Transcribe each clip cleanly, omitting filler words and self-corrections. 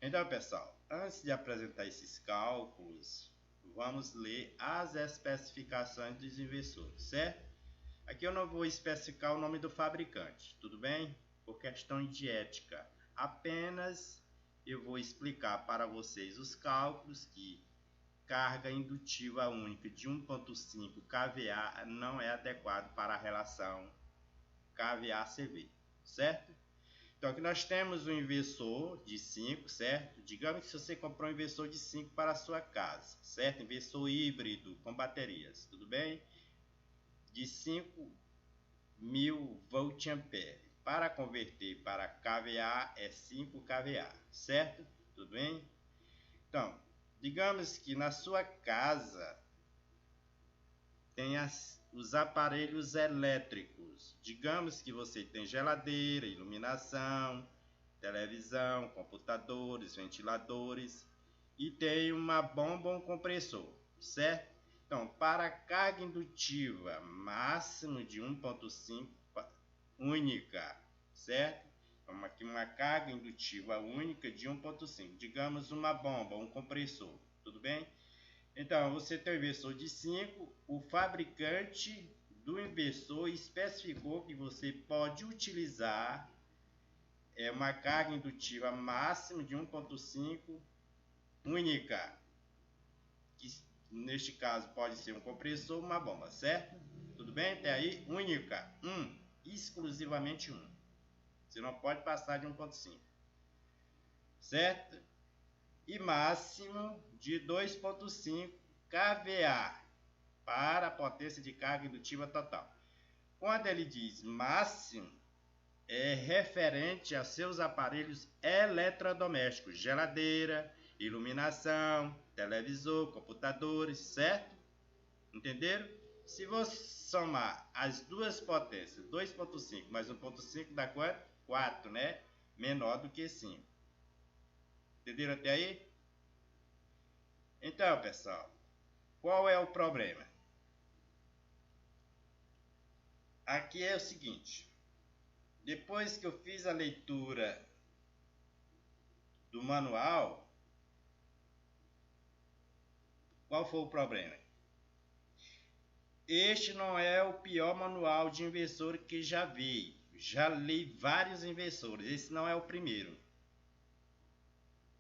Então, pessoal, antes de apresentar esses cálculos, vamos ler as especificações dos inversores, certo? Aqui eu não vou especificar o nome do fabricante, tudo bem? Por questão de ética. Apenas eu vou explicar para vocês os cálculos que carga indutiva única de 1.5 kVA não é adequado para a relação kVA-CV, certo? Então aqui nós temos um inversor de 5, certo? Digamos que se você comprou um inversor de 5 para a sua casa, certo? Inversor híbrido com baterias, tudo bem? De 5.000 volt-ampere. Para converter para kVA é 5 kVA, certo? Tudo bem? Então, digamos que na sua casa tem os aparelhos elétricos. Digamos que você tem geladeira, iluminação, televisão, computadores, ventiladores e tem uma bomba ou um compressor, certo? Então, para carga indutiva máximo de 1.5 única, certo? Então, aqui uma carga indutiva única de 1.5, digamos uma bomba, um compressor, tudo bem? Então, você tem um inversor de 5, o fabricante do inversor especificou que você pode utilizar uma carga indutiva máxima de 1.5 única, que neste caso pode ser um compressor ou uma bomba, certo? Tudo bem? Até aí, única, exclusivamente 1. Você não pode passar de 1.5, certo? E máximo de 2.5 kVA para a potência de carga indutiva total. Quando ele diz máximo, é referente a seus aparelhos eletrodomésticos, geladeira, iluminação, televisor, computadores, certo? Entenderam? Se você somar as duas potências, 2.5 mais 1.5 dá quanto? 4, né? Menor do que 5. Entenderam até aí? Então, pessoal, qual é o problema? Aqui é o seguinte. Depois que eu fiz a leitura do manual, qual foi o problema? Este não é o pior manual de inversor que já vi. Já li vários inversores. Esse não é o primeiro.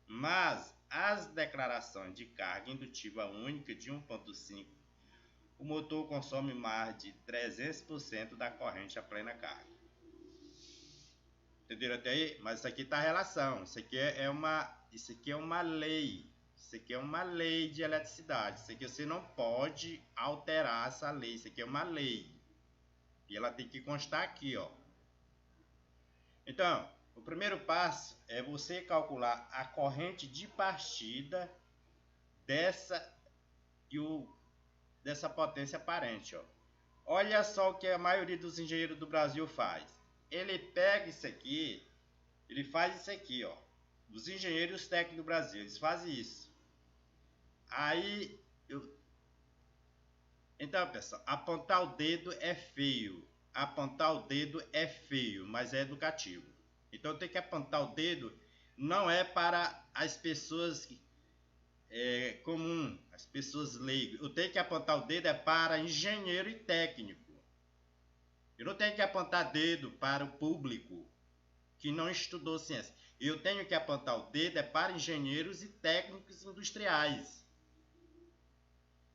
Mas as declarações de carga indutiva única de 1.5, o motor consome mais de 300% da corrente a plena carga. Entenderam até aí? Mas isso aqui está a relação. Isso aqui é uma lei. Isso aqui é uma lei de eletricidade. Isso aqui você não pode alterar essa lei. Isso aqui é uma lei. E ela tem que constar aqui, ó. Então, o primeiro passo é você calcular a corrente de partida dessa potência aparente, ó. Olha só o que a maioria dos engenheiros do Brasil faz. Ele pega isso aqui, ele faz isso aqui, ó. Os engenheiros técnicos do Brasil, eles fazem isso. Aí, então, pessoal, apontar o dedo é feio. Apontar o dedo é feio, mas é educativo. Então, tem que apontar o dedo não é para as pessoas comum, as pessoas leigas. Eu tenho que apontar o dedo é para engenheiro e técnico. Eu não tenho que apontar dedo para o público que não estudou ciência. Eu tenho que apontar o dedo é para engenheiros e técnicos industriais.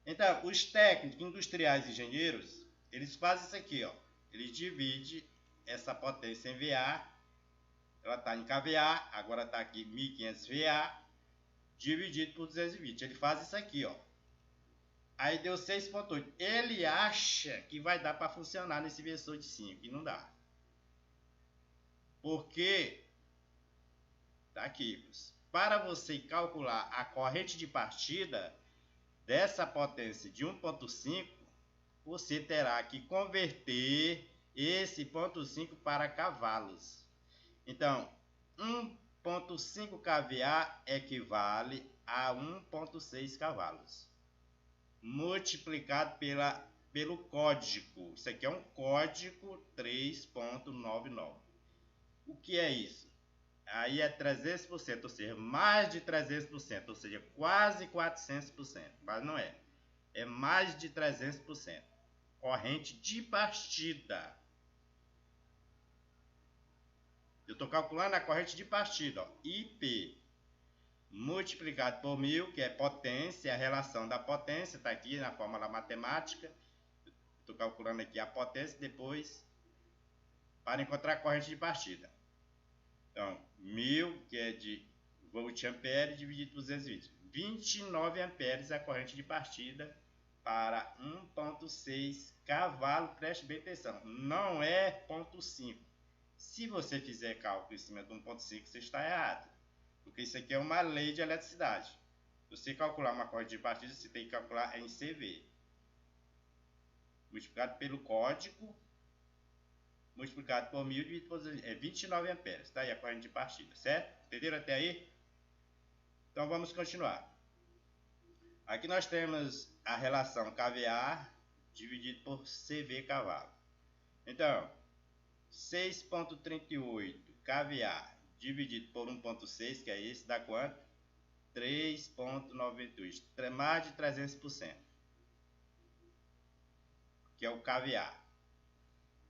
Então, os técnicos industriais e engenheiros, eles fazem isso aqui, ó. Eles dividem essa potência em VA, ela está em kVA, agora está aqui 1500 VA, dividido por 220. Ele faz isso aqui, ó. Aí deu 6.8. Ele acha que vai dar para funcionar nesse inversor de 5 e não dá. Porque tá aqui, para você calcular a corrente de partida dessa potência de 1.5, você terá que converter esse 0.5 para cavalos. Então, 1.5 kVA equivale a 1.6 cavalos. Multiplicado pelo código. Isso aqui é um código 3.99. O que é isso? aí é 300%, ou seja, mais de 300%, ou seja, quase 400%, mas não é. É mais de 300%. Corrente de partida. Eu estou calculando a corrente de partida, ó, IP, multiplicado por 1000, que é potência, a relação da potência, está aqui na fórmula matemática. Estou calculando aqui a potência, depois, para encontrar a corrente de partida. Então, 1000, que é de volt-ampere, dividido por 220. 29 amperes a corrente de partida para 1.6 cavalo. Preste bem atenção, não é 0.5. Se você fizer cálculo em cima de 1.5, você está errado. Porque isso aqui é uma lei de eletricidade. Se você calcular uma corrente de partida, você tem que calcular em CV. Multiplicado pelo código, multiplicado por 1000, dividido por 29 amperes. Está aí a corrente de partida, certo? Entenderam até aí? Então vamos continuar. Aqui nós temos a relação kVA dividido por CV cavalo. Então, 6.38 kVA dividido por 1.6, que é esse, dá quanto? 3.98, mais de 300%, que é o kVA.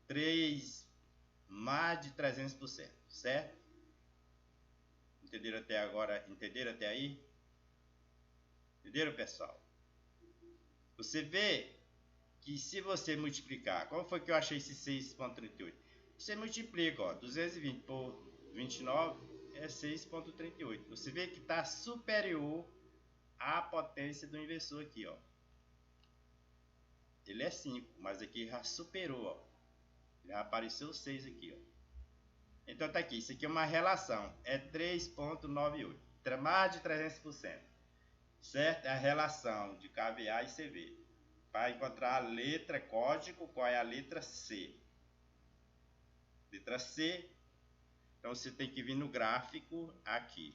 3, mais de 300%, certo? Entenderam até agora? Entenderam até aí? Entenderam, pessoal? Você vê que se você multiplicar, como foi que eu achei esse 6.38? Você multiplica, ó, 220 por 29 é 6.38. Você vê que está superior à potência do inversor aqui, ó. Ele é 5, mas aqui já superou, ó. Já apareceu 6 aqui, ó. Então tá aqui, isso aqui é uma relação, é 3.98, mais de 300%, certo? É a relação de kVA e CV. Para encontrar a letra código, qual é a letra C? Letra C, então você tem que vir no gráfico aqui.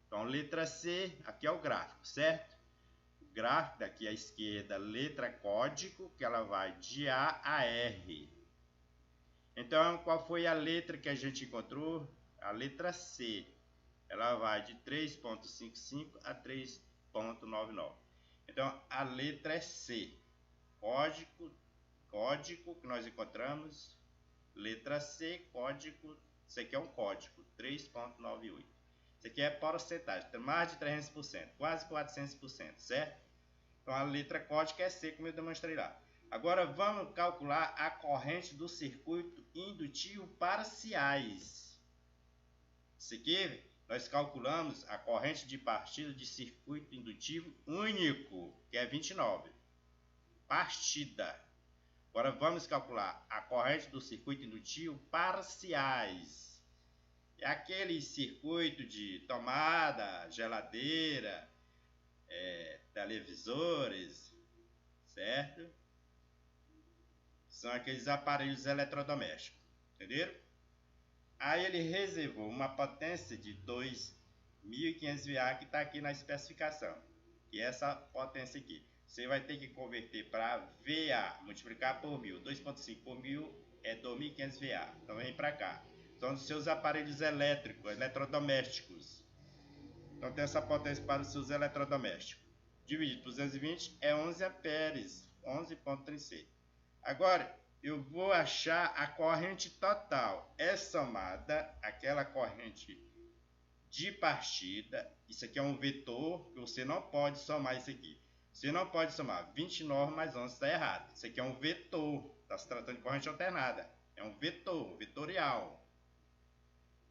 Então letra C, aqui é o gráfico, certo? O gráfico daqui à esquerda, letra código, que ela vai de A a R. Então, qual foi a letra que a gente encontrou? A letra C. Ela vai de 3.55 a 3.99. Então, a letra é C. Código que nós encontramos. Letra C, código. Isso aqui é um código, 3.98. Isso aqui é porcentagem, mais de 300%, quase 400%, certo? Então, a letra código é C, como eu demonstrei lá. Agora vamos calcular a corrente do circuito indutivo parciais. Isso aqui nós calculamos a corrente de partida de circuito indutivo único, que é 29. Partida. Agora vamos calcular a corrente do circuito indutivo parciais. É aquele circuito de tomada, geladeira, televisores, certo? São aqueles aparelhos eletrodomésticos, entenderam? Aí ele reservou uma potência de 2.500 VA que está aqui na especificação, que é essa potência aqui. Você vai ter que converter para VA, multiplicar por 1000, 2.5 por 1000 é 2.500 VA, então vem para cá. São os seus aparelhos elétricos, eletrodomésticos. Então tem essa potência para os seus eletrodomésticos. Dividido por 220 é 11 amperes, 11.36. Agora, eu vou achar a corrente total. É somada aquela corrente de partida. Isso aqui é um vetor, que você não pode somar isso aqui. Você não pode somar 29 mais 11, está errado. Isso aqui é um vetor. Está se tratando de corrente alternada. É um vetor, vetorial.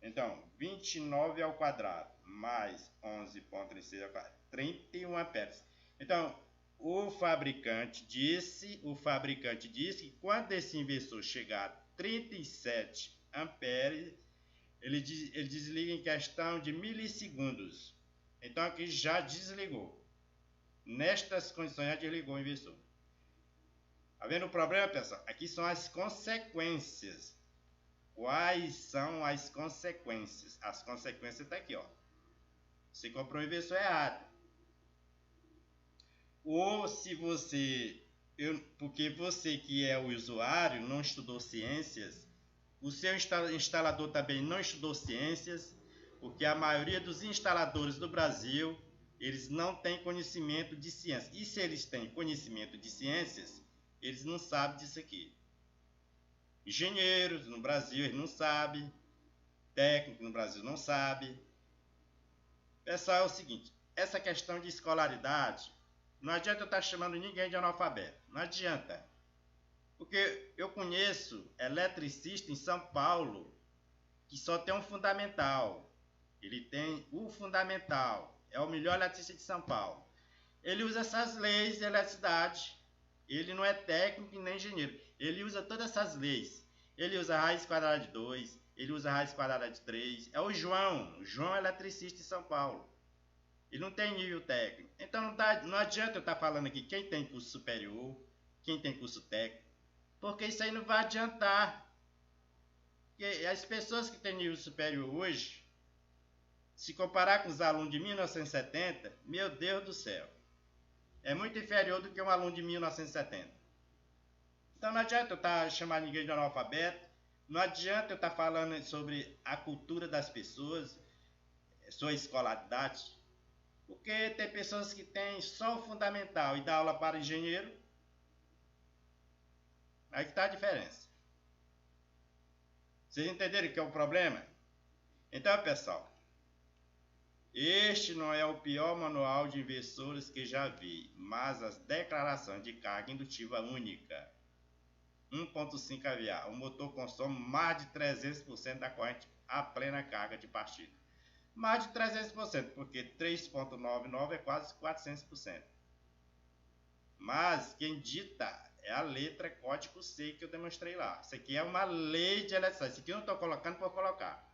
Então, 29 ao quadrado mais 11.36 ao quadrado, 31 amperes. Então, o fabricante disse que quando esse inversor chegar a 37 amperes, ele desliga em questão de milissegundos. Então aqui já desligou. Nestas condições já desligou o inversor. Tá vendo o problema, pessoal? Aqui são as consequências. Quais são as consequências? As consequências estão aqui, ó. Você comprou o inversor errado. Ou se você, porque você que é o usuário não estudou ciências, o seu instalador também não estudou ciências, Porque a maioria dos instaladores do Brasil, eles não têm conhecimento de ciências. E se eles têm conhecimento de ciências, eles não sabem disso aqui. Engenheiros no Brasil, eles não sabem. Técnico no Brasil não sabe. Pessoal, é o seguinte, essa questão de escolaridade, não adianta eu estar chamando ninguém de analfabeto. Não adianta. Porque eu conheço eletricista em São Paulo que só tem um fundamental. Ele tem o fundamental. É o melhor eletricista de São Paulo. Ele usa essas leis de eletricidade. Ele não é técnico nem engenheiro. Ele usa todas essas leis. Ele usa raiz quadrada de 2. Ele usa raiz quadrada de 3. É o João. O João é eletricista de São Paulo. Ele não tem nível técnico. Então não adianta eu estar falando aqui quem tem curso superior, quem tem curso técnico. Porque isso aí não vai adiantar. Porque as pessoas que têm nível superior hoje, se comparar com os alunos de 1970, meu Deus do céu, é muito inferior do que um aluno de 1970. Então não adianta eu estar chamando ninguém de analfabeto, não adianta eu estar falando sobre a cultura das pessoas, sua escolaridade, porque tem pessoas que têm só o fundamental e dá aula para engenheiro. Aí que está a diferença. Vocês entenderam o que é o problema? Então, pessoal, este não é o pior manual de inversores que já vi, mas as declarações de carga indutiva única 1.5 kVA. O motor consome mais de 300% da corrente a plena carga de partida. Mais de 300%, porque 3.99 é quase 400%. Mas quem dita é a letra código C que eu demonstrei lá. Isso aqui é uma lei de eletricidade. Isso aqui eu não estou colocando por colocar.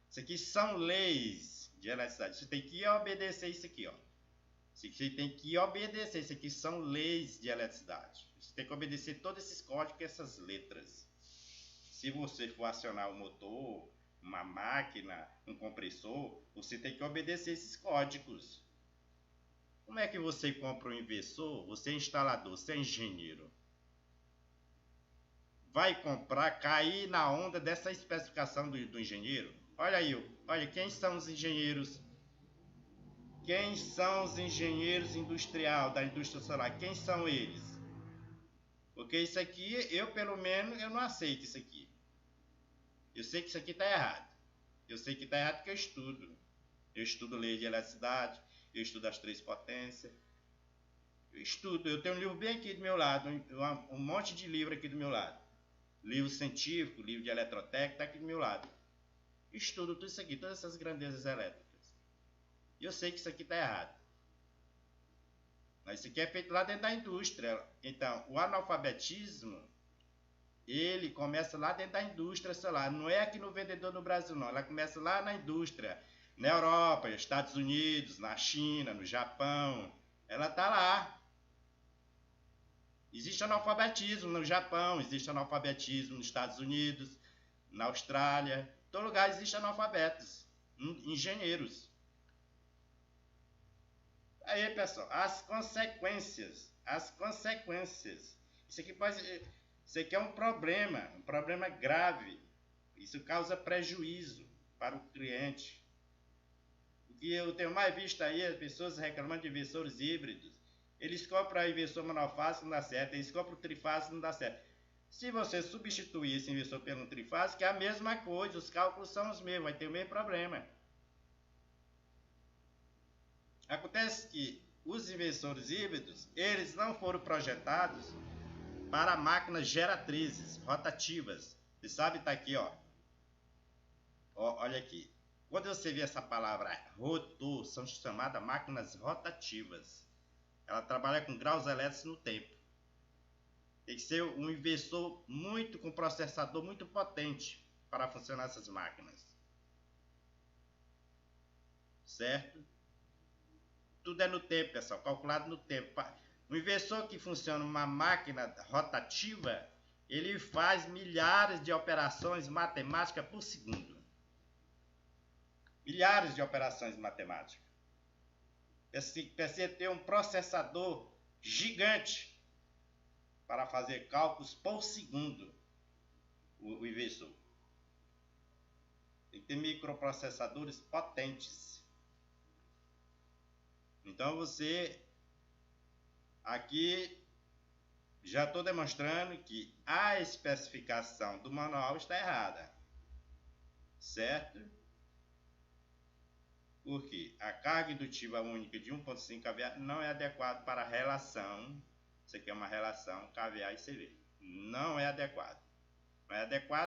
Isso aqui são leis de eletricidade. Você tem que obedecer isso aqui, ó. Você tem que obedecer. Isso aqui são leis de eletricidade. Você tem que obedecer todos esses códigos e essas letras. Se você for acionar um motor, uma máquina, um compressor, você tem que obedecer esses códigos. Como é que você compra um inversor? Você é instalador, você é engenheiro. Vai comprar, cair na onda dessa especificação do engenheiro? Olha aí, olha, quem são os engenheiros? Quem são os engenheiros industrial da indústria solar? Quem são eles? Porque isso aqui, eu pelo menos, eu não aceito isso aqui. Eu sei que isso aqui está errado. Eu sei que está errado porque eu estudo. Eu estudo lei de eletricidade, eu estudo as 3 potências. Eu estudo, eu tenho um livro bem aqui do meu lado, um monte de livro aqui do meu lado. Livro científico, livro de eletrotécnica, está aqui do meu lado. Estudo tudo isso aqui, todas essas grandezas elétricas. E eu sei que isso aqui está errado. Mas isso aqui é feito lá dentro da indústria. Então, o analfabetismo, ele começa lá dentro da indústria solar. Não é aqui no vendedor no Brasil, não. Ela começa lá na indústria. Na Europa, nos Estados Unidos, na China, no Japão. Ela está lá. Existe analfabetismo no Japão, existe analfabetismo nos Estados Unidos, na Austrália. Em todo lugar existe analfabetos, engenheiros. Aí, pessoal, as consequências. Isso aqui é um problema grave. Isso causa prejuízo para o cliente. O que eu tenho mais visto aí é pessoas reclamando de inversores híbridos. Eles compram a inversor monofásico, não dá certo. Eles compram o trifásico, não dá certo. Se você substituir esse inversor pelo trifásico, é a mesma coisa. Os cálculos são os mesmos, vai ter o mesmo problema. Acontece que os inversores híbridos, eles não foram projetados para máquinas geratrizes, rotativas. Você sabe, tá aqui, ó. Olha aqui. Quando você vê essa palavra rotor, são chamadas máquinas rotativas. Ela trabalha com graus elétricos no tempo. Tem que ser um inversor com processador muito potente para funcionar essas máquinas. Certo? Tudo é no tempo, pessoal, calculado no tempo. O inversor que funciona uma máquina rotativa, ele faz milhares de operações matemáticas por segundo. Milhares de operações matemáticas. Precisa ter um processador gigante para fazer cálculos por segundo, o inversor. Tem que ter microprocessadores potentes. Então você aqui já estou demonstrando que a especificação do manual está errada, certo? Porque a carga indutiva única de 1.5 kVA não é adequada para a relação. Isso aqui é uma relação kVA e CV. Não é adequado. Não é adequado